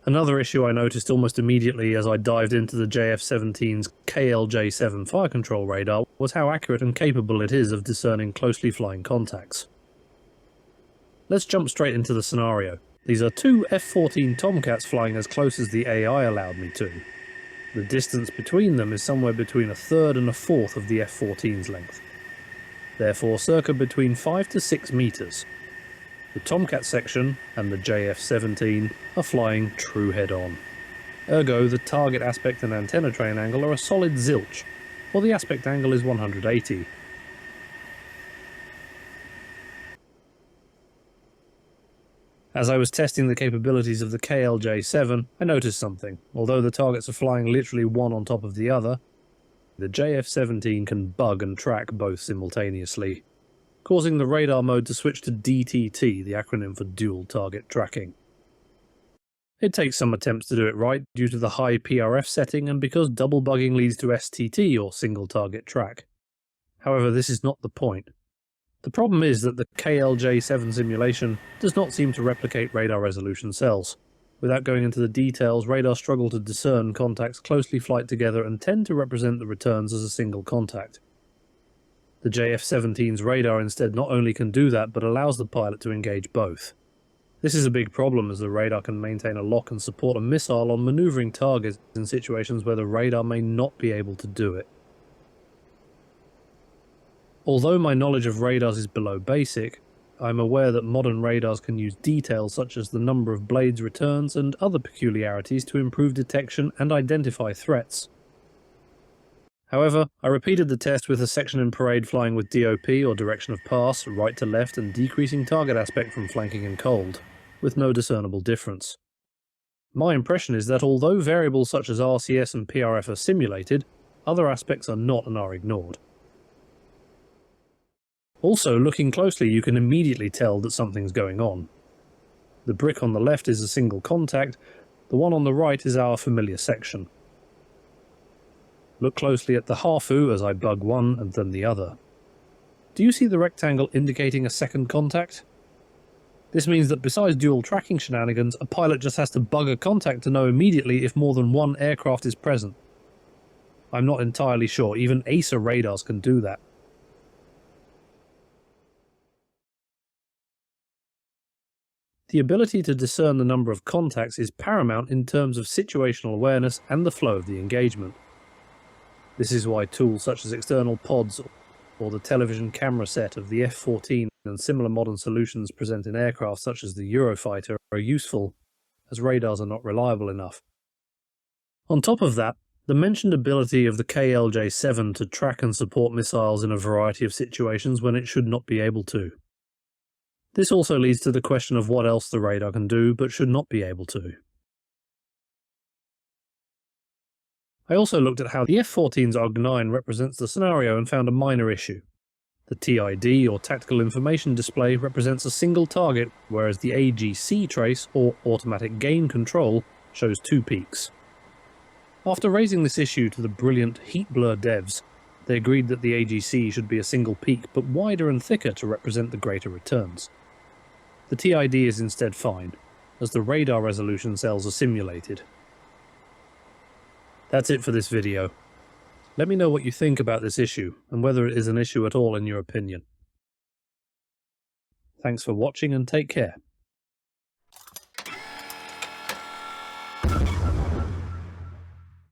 Another issue I noticed almost immediately as I dived into the JF-17's KLJ-7 fire control radar was how accurate and capable it is of discerning closely flying contacts. Let's jump straight into the scenario. These are two F-14 Tomcats flying as close as the AI allowed me to. The distance between them is somewhere between a third and a fourth of the F-14's length. Therefore circa between 5 to 6 meters. The Tomcat section and the JF-17 are flying true head-on. Ergo, the target aspect and antenna train angle are a solid zilch, while the aspect angle is 180. As I was testing the capabilities of the KLJ-7, I noticed something. Although the targets are flying literally one on top of the other, the JF-17 can bug and track both simultaneously, causing the radar mode to switch to DTT, the acronym for Dual Target Tracking. It takes some attempts to do it right due to the high PRF setting and because double bugging leads to STT, or Single Target Track. However, this is not the point. The problem is that the KLJ-7 simulation does not seem to replicate radar resolution cells. Without going into the details, radar struggle to discern contacts closely flight together and tend to represent the returns as a single contact. The JF-17's radar instead not only can do that, but allows the pilot to engage both. This is a big problem as the radar can maintain a lock and support a missile on maneuvering targets in situations where the radar may not be able to do it. Although my knowledge of radars is below basic, I am aware that modern radars can use details such as the number of blades returns and other peculiarities to improve detection and identify threats. However, I repeated the test with a section in parade flying with DOP, or direction of pass, right to left and decreasing target aspect from flanking and cold, with no discernible difference. My impression is that although variables such as RCS and PRF are simulated, other aspects are not and are ignored. Also, looking closely you can immediately tell that something's going on. The brick on the left is a single contact, the one on the right is our familiar section. Look closely at the Hafu as I bug one and then the other. Do you see the rectangle indicating a second contact? This means that besides dual tracking shenanigans, a pilot just has to bug a contact to know immediately if more than one aircraft is present. I'm not entirely sure, even AESA radars can do that. The ability to discern the number of contacts is paramount in terms of situational awareness and the flow of the engagement. This is why tools such as external pods or the television camera set of the F-14 and similar modern solutions present in aircraft such as the Eurofighter are useful, as radars are not reliable enough. On top of that, the mentioned ability of the KLJ-7 to track and support missiles in a variety of situations when it should not be able to. This also leads to the question of what else the radar can do but should not be able to. I also looked at how the F-14's OG-9 represents the scenario and found a minor issue. The TID, or Tactical Information Display, represents a single target, whereas the AGC trace, or Automatic Gain Control, shows two peaks. After raising this issue to the brilliant heat blur devs, they agreed that the AGC should be a single peak, but wider and thicker to represent the greater returns. The TID is instead fine, as the radar resolution cells are simulated. That's it for this video. Let me know what you think about this issue, and whether it is an issue at all in your opinion. Thanks for watching and take care.